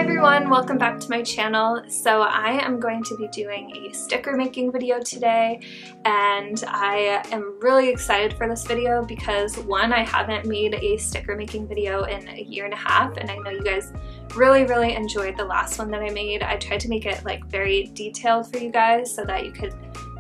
everyone, welcome back to my channel. So I am going to be doing a sticker making video today, and I am really excited for this video because one, I haven't made a sticker making video in a year and a half, and I know you guys really enjoyed the last one that I made. I tried to make it like very detailed for you guys so that you could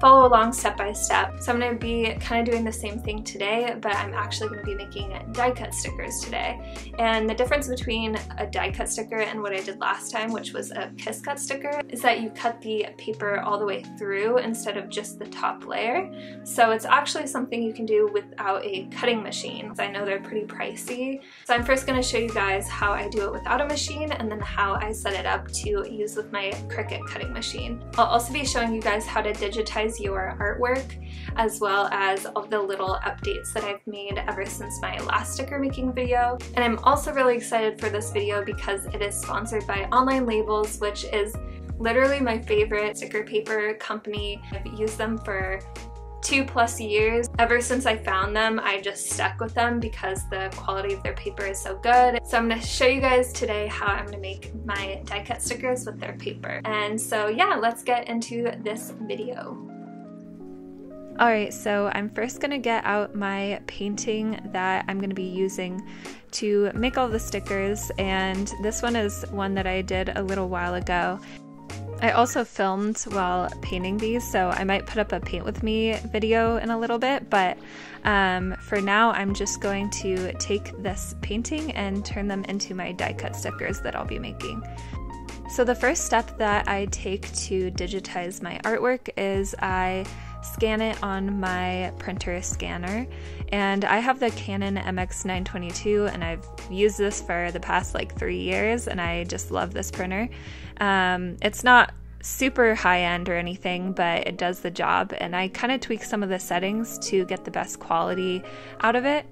follow along step by step. So I'm going to be kind of doing the same thing today, but I'm actually going to be making die cut stickers today. And the difference between a die cut sticker and what I did last time, which was a kiss cut sticker, is that you cut the paper all the way through instead of just the top layer. So it's actually something you can do without a cutting machine. I know they're pretty pricey. So I'm first going to show you guys how I do it without a machine and then how I set it up to use with my Cricut cutting machine. I'll also be showing you guys how to digitize your artwork, as well as all the little updates that I've made ever since my last sticker making video. And I'm also really excited for this video because it is sponsored by Online Labels, which is literally my favorite sticker paper company. I've used them for 2+ years. Ever since I found them, I just stuck with them because the quality of their paper is so good. So I'm going to show you guys today how I'm going to make my die cut stickers with their paper. And so yeah, let's get into this video. Alright, so I'm first going to get out my painting that I'm going to be using to make all the stickers, and this one is one that I did a little while ago. I also filmed while painting these, so I might put up a paint with me video in a little bit, but for now I'm just going to take this painting and turn them into my die cut stickers that I'll be making. So the first step that I take to digitize my artwork is I scan it on my printer scanner, and I have the Canon MX922 and I've used this for the past like 3 years and I just love this printer. It's not super high-end or anything, but it does the job, and I kind of tweak some of the settings to get the best quality out of it.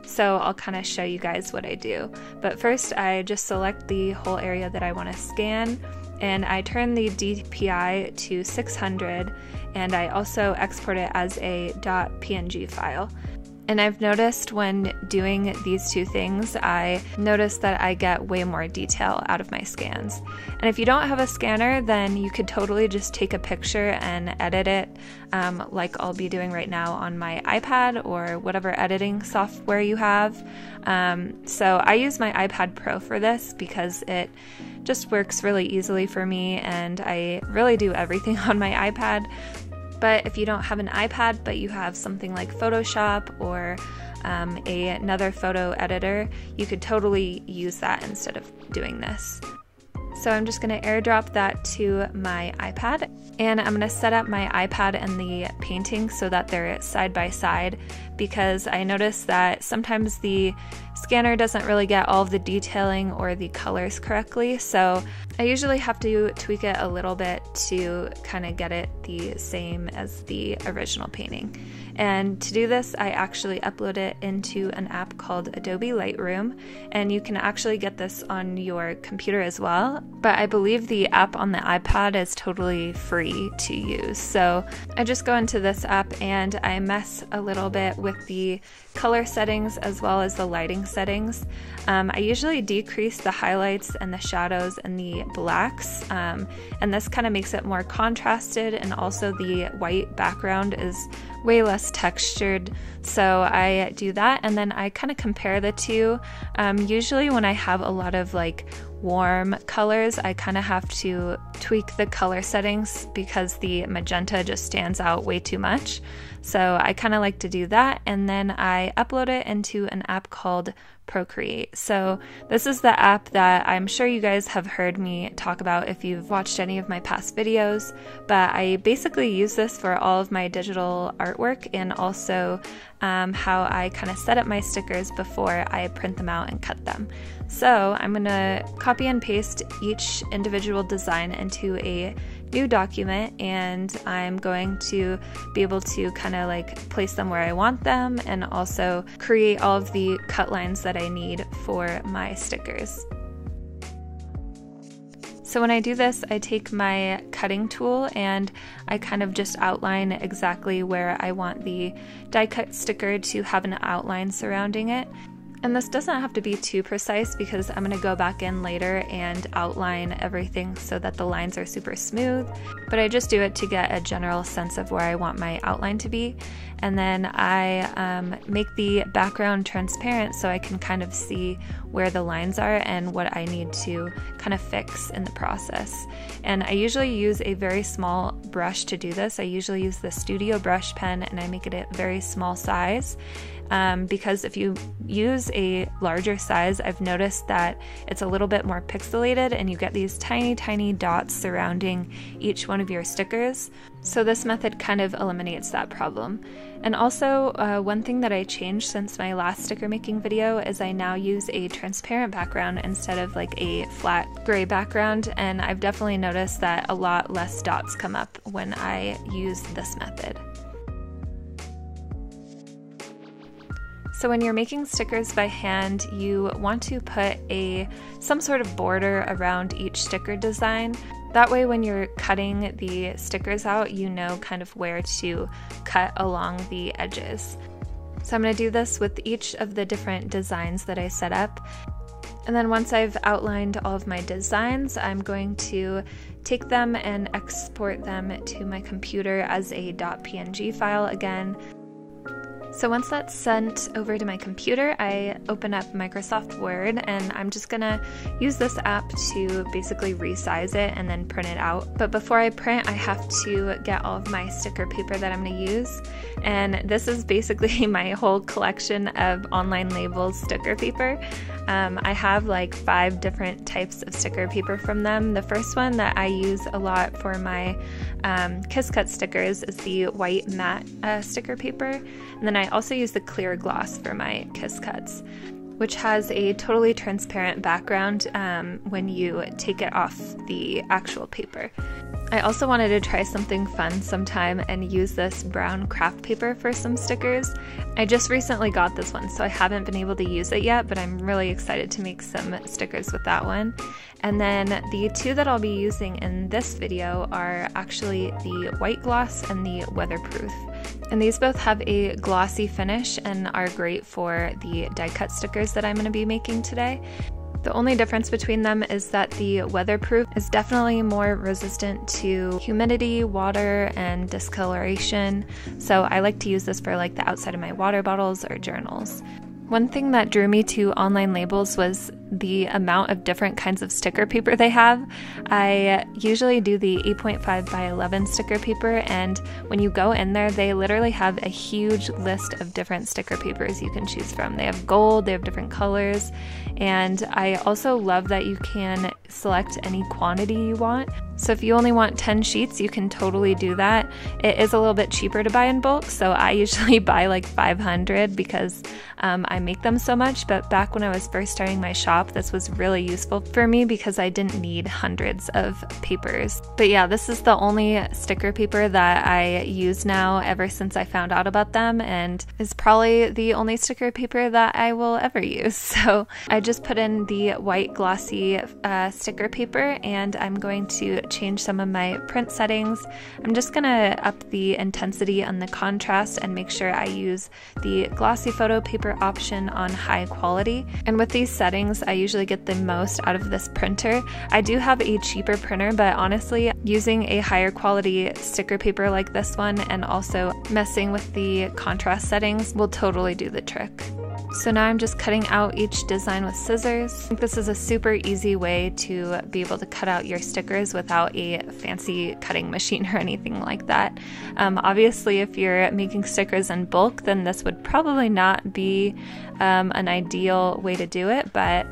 So I'll kind of show you guys what I do. But first I just select the whole area that I want to scan, and I turn the DPI to 600, and I also export it as a .png file. And I've noticed when doing these two things, I notice that I get way more detail out of my scans. And if you don't have a scanner, then you could totally just take a picture and edit it, like I'll be doing right now on my iPad or whatever editing software you have. So I use my iPad Pro for this because it just works really easily for me, and I really do everything on my iPad. But if you don't have an iPad, but you have something like Photoshop or another photo editor, you could totally use that instead of doing this. So I'm just going to airdrop that to my iPad, and I'm going to set up my iPad and the painting so that they're side by side, because I noticed that sometimes the scanner doesn't really get all of the detailing or the colors correctly, so I usually have to tweak it a little bit to kind of get it the same as the original painting. And to do this, I actually upload it into an app called Adobe Lightroom, and you can actually get this on your computer as well, but I believe the app on the iPad is totally free to use. So I just go into this app and I mess a little bit with the color settings as well as the lighting settings. I usually decrease the highlights and the shadows and the blacks, and this kind of makes it more contrasted, and also the white background is way less textured, so I do that, and then I kind of compare the two. Usually when I have a lot of like warm colors, I kind of have to tweak the color settings because the magenta just stands out way too much. So I kind of like to do that, and then I upload it into an app called Procreate. So this is the app that I'm sure you guys have heard me talk about if you've watched any of my past videos, but I basically use this for all of my digital artwork, and also how I kind of set up my stickers before I print them out and cut them. So I'm going to copy and paste each individual design into a new document, and I'm going to be able to kind of like place them where I want them, and also create all of the cut lines that I need for my stickers. So when I do this, I take my cutting tool and I kind of just outline exactly where I want the die cut sticker to have an outline surrounding it. And this doesn't have to be too precise because I'm going to go back in later and outline everything so that the lines are super smooth, but I just do it to get a general sense of where I want my outline to be. And then I make the background transparent so I can kind of see where the lines are and what I need to kind of fix in the process. And I usually use a very small brush to do this. I usually use the Studio brush pen and I make it a very small size. Because if you use a larger size, I've noticed that it's a little bit more pixelated and you get these tiny dots surrounding each one of your stickers. So this method kind of eliminates that problem. And also, one thing that I changed since my last sticker making video is I now use a transparent background instead of like a flat gray background, and I've definitely noticed that a lot less dots come up when I use this method. So when you're making stickers by hand, you want to put some sort of border around each sticker design. That way when you're cutting the stickers out, you know kind of where to cut along the edges. So I'm going to do this with each of the different designs that I set up. And then once I've outlined all of my designs, I'm going to take them and export them to my computer as a .png file again. So once that's sent over to my computer, I open up Microsoft Word and I'm just gonna use this app to basically resize it and then print it out. But before I print, I have to get all of my sticker paper that I'm gonna use. And this is basically my whole collection of Online Labels sticker paper. I have like 5 different types of sticker paper from them. The first one that I use a lot for my Kiss Cut stickers is the white matte sticker paper. And then I also use the clear gloss for my Kiss Cuts, which has a totally transparent background when you take it off the actual paper. I also wanted to try something fun sometime and use this brown craft paper for some stickers. I just recently got this one, so I haven't been able to use it yet, but I'm really excited to make some stickers with that one. And then the 2 that I'll be using in this video are actually the white gloss and the weatherproof. And these both have a glossy finish and are great for the die cut stickers that I'm going to be making today. The only difference between them is that the weatherproof is definitely more resistant to humidity, water, and discoloration. So I like to use this for like the outside of my water bottles or journals. One thing that drew me to Online Labels was the amount of different kinds of sticker paper they have. I usually do the 8.5 by 11 sticker paper, and when you go in there, they literally have a huge list of different sticker papers you can choose from. They have gold, they have different colors, and I also love that you can select any quantity you want. So if you only want 10 sheets, you can totally do that. It is a little bit cheaper to buy in bulk, so I usually buy like 500 because I make them so much, but back when I was first starting my shop, this was really useful for me because I didn't need hundreds of papers. But yeah, this is the only sticker paper that I use now ever since I found out about them, and is probably the only sticker paper that I will ever use. So I just put in the white glossy sticker paper, and I'm going to change some of my print settings. I'm just gonna up the intensity and the contrast and make sure I use the glossy photo paper option on high quality. And with these settings, I usually get the most out of this printer. I do have a cheaper printer, but honestly, using a higher quality sticker paper like this one and also messing with the contrast settings will totally do the trick. So now I'm just cutting out each design with scissors. I think this is a super easy way to be able to cut out your stickers without a fancy cutting machine or anything like that. Obviously, if you're making stickers in bulk, then this would probably not be an ideal way to do it, but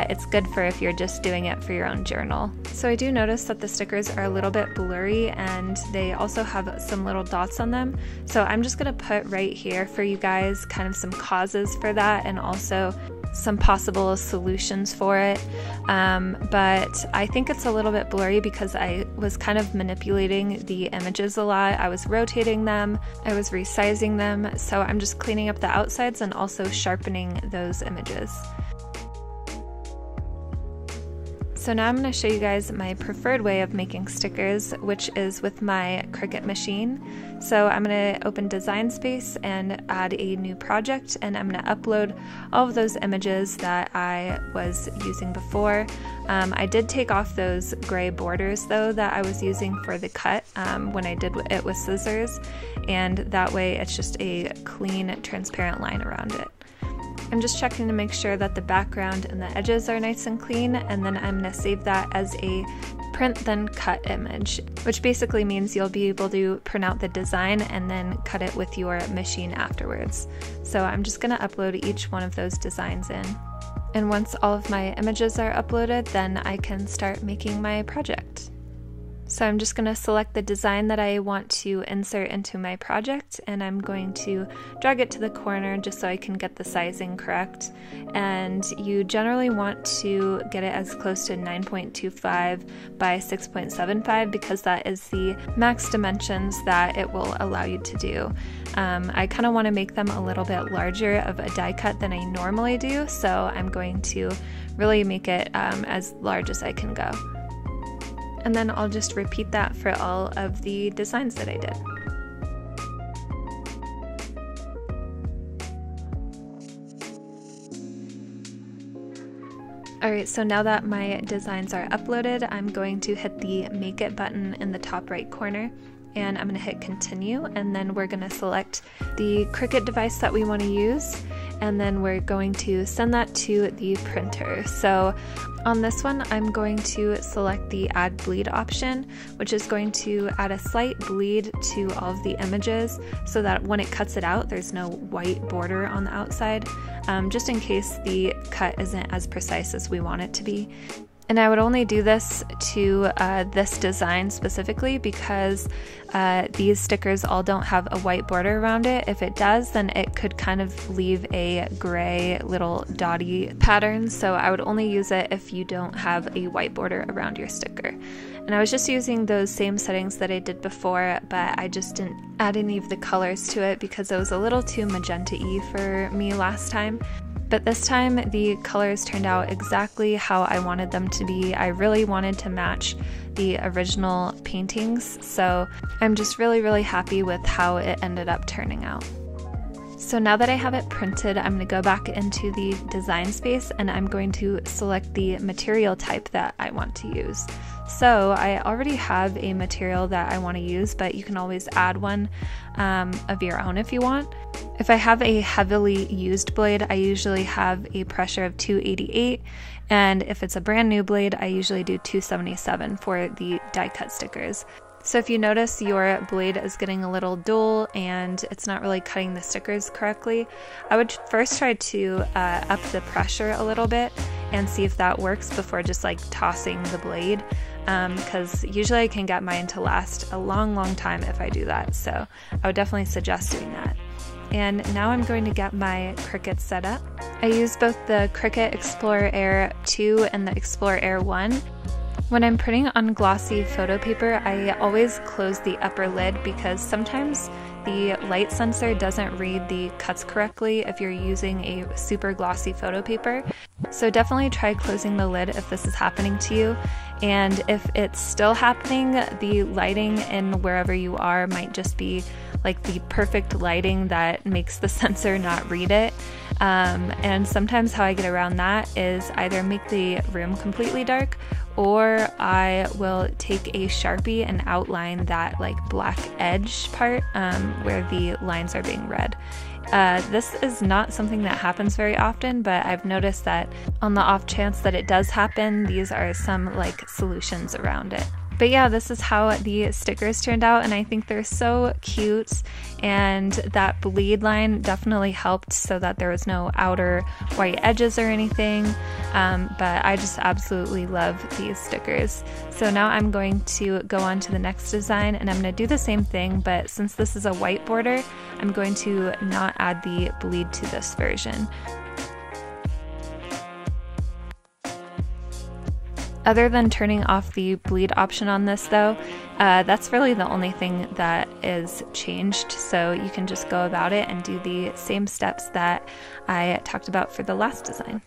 it's good for if you're just doing it for your own journal. So I do notice that the stickers are a little bit blurry and they also have some little dots on them. So I'm just gonna put right here for you guys kind of some causes for that and also some possible solutions for it. But I think it's a little bit blurry because I was kind of manipulating the images a lot. I was rotating them, I was resizing them, so I'm just cleaning up the outsides and also sharpening those images. So now I'm going to show you guys my preferred way of making stickers, which is with my Cricut machine. So I'm going to open Design Space and add a new project, and I'm going to upload all of those images that I was using before. I did take off those gray borders though that I was using for the cut when I did it with scissors, and that way it's just a clean, transparent line around it. I'm just checking to make sure that the background and the edges are nice and clean, and then I'm going to save that as a print then cut image, which basically means you'll be able to print out the design and then cut it with your machine afterwards. So I'm just going to upload each one of those designs in. And once all of my images are uploaded, then I can start making my project. So I'm just going to select the design that I want to insert into my project, and I'm going to drag it to the corner just so I can get the sizing correct. And you generally want to get it as close to 9.25 by 6.75 because that is the max dimensions that it will allow you to do. I kind of want to make them a little bit larger of a die cut than I normally do, so I'm going to really make it as large as I can go. And then I'll just repeat that for all of the designs that I did. Alright, so now that my designs are uploaded, I'm going to hit the Make It button in the top right corner, and I'm going to hit Continue, and then we're going to select the Cricut device that we want to use, and then we're going to send that to the printer. So on this one, I'm going to select the Add Bleed option, which is going to add a slight bleed to all of the images so that when it cuts it out, there's no white border on the outside, just in case the cut isn't as precise as we want it to be. And I would only do this to this design specifically because these stickers all don't have a white border around it. If it does, then it could kind of leave a gray little dotty pattern. So I would only use it if you don't have a white border around your sticker. And I was just using those same settings that I did before, but I just didn't add any of the colors to it because it was a little too magenta-y for me last time. But this time the colors turned out exactly how I wanted them to be. I really wanted to match the original paintings, so I'm just really happy with how it ended up turning out. So now that I have it printed, I'm going to go back into the Design Space and I'm going to select the material type that I want to use. So I already have a material that I want to use, but you can always add one of your own if you want. If I have a heavily used blade, I usually have a pressure of 288, and if it's a brand new blade, I usually do 277 for the die cut stickers. So if you notice your blade is getting a little dull and it's not really cutting the stickers correctly, I would first try to up the pressure a little bit and see if that works before just like tossing the blade, because usually I can get mine to last a long time if I do that, so I would definitely suggest doing that. And now I'm going to get my Cricut set up. I use both the Cricut Explorer Air 2 and the Explorer Air 1. When I'm printing on glossy photo paper, I always close the upper lid because sometimes the light sensor doesn't read the cuts correctly if you're using a super glossy photo paper. So definitely try closing the lid if this is happening to you. And if it's still happening, the lighting in wherever you are might just be like the perfect lighting that makes the sensor not read it. And sometimes how I get around that is either make the room completely dark, or I will take a Sharpie and outline that like black edge part where the lines are being read. This is not something that happens very often, but I've noticed that on the off chance that it does happen, these are some like solutions around it. But yeah, this is how the stickers turned out, and I think they're so cute, and that bleed line definitely helped so that there was no outer white edges or anything, but I just absolutely love these stickers. So now I'm going to go on to the next design, and I'm going to do the same thing, but since this is a white border, I'm going to not add the bleed to this version. Other than turning off the bleed option on this though, that's really the only thing that is changed, so you can just go about it and do the same steps that I talked about for the last design.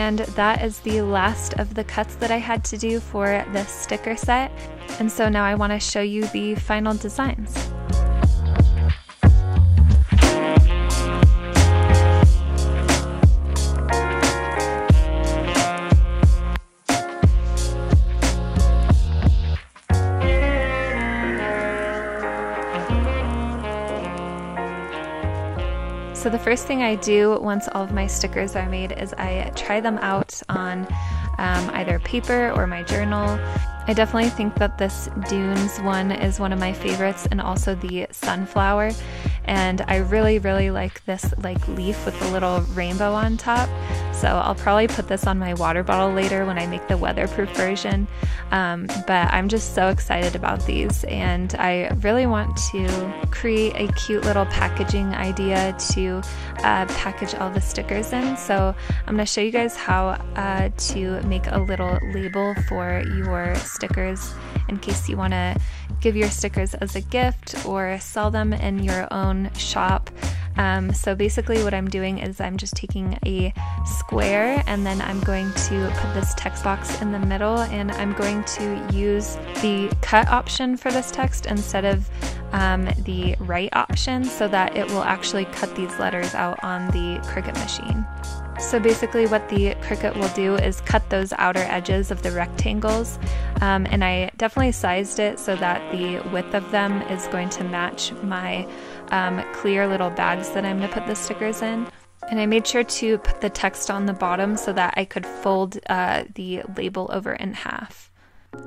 And that is the last of the cuts that I had to do for this sticker set. And so now I want to show you the final designs. So the first thing I do once all of my stickers are made is I try them out on either paper or my journal. I definitely think that this Dunes one is one of my favorites, and also the sunflower. And I really like this leaf with the little rainbow on top. So I'll probably put this on my water bottle later when I make the weatherproof version. But I'm just so excited about these, and I really want to create a cute little packaging idea to package all the stickers in. So I'm going to show you guys how to make a little label for your stickers in case you want to give your stickers as a gift or sell them in your own shop. So basically what I'm doing is I'm just taking a square, and then I'm going to put this text box in the middle, and I'm going to use the cut option for this text instead of the write option, so that it will actually cut these letters out on the Cricut machine. So basically what the Cricut will do is cut those outer edges of the rectangles, and I definitely sized it so that the width of them is going to match my clear little bags that I'm going to put the stickers in. And I made sure to put the text on the bottom so that I could fold the label over in half.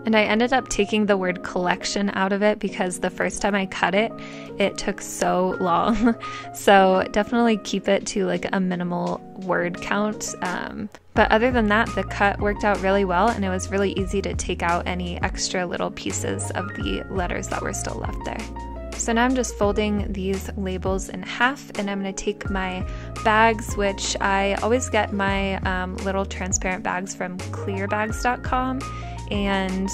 And I ended up taking the word collection out of it because the first time I cut it, it took so long. So definitely keep it to like a minimal word count. But other than that, the cut worked out really well, and it was really easy to take out any extra little pieces of the letters that were still left there. So now I'm just folding these labels in half, and I'm going to take my bags, which I always get my little transparent bags from clearbags.com, and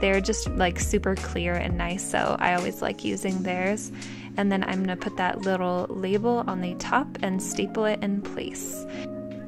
they're just like super clear and nice, so I always like using theirs. And then I'm going to put that little label on the top and staple it in place.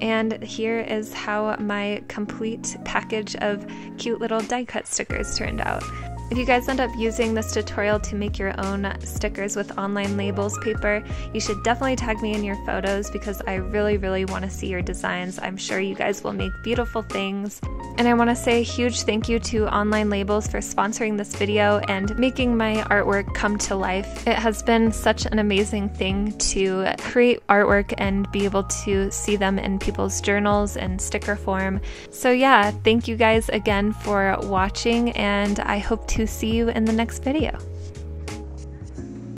And here is how my complete package of cute little die cut stickers turned out. If you guys end up using this tutorial to make your own stickers with online labels paper, you should definitely tag me in your photos because I really want to see your designs. I'm sure you guys will make beautiful things. And I want to say a huge thank you to Online Labels for sponsoring this video and making my artwork come to life. It has been such an amazing thing to create artwork and be able to see them in people's journals and sticker form. So yeah, thank you guys again for watching, and I hope to see you in the next video.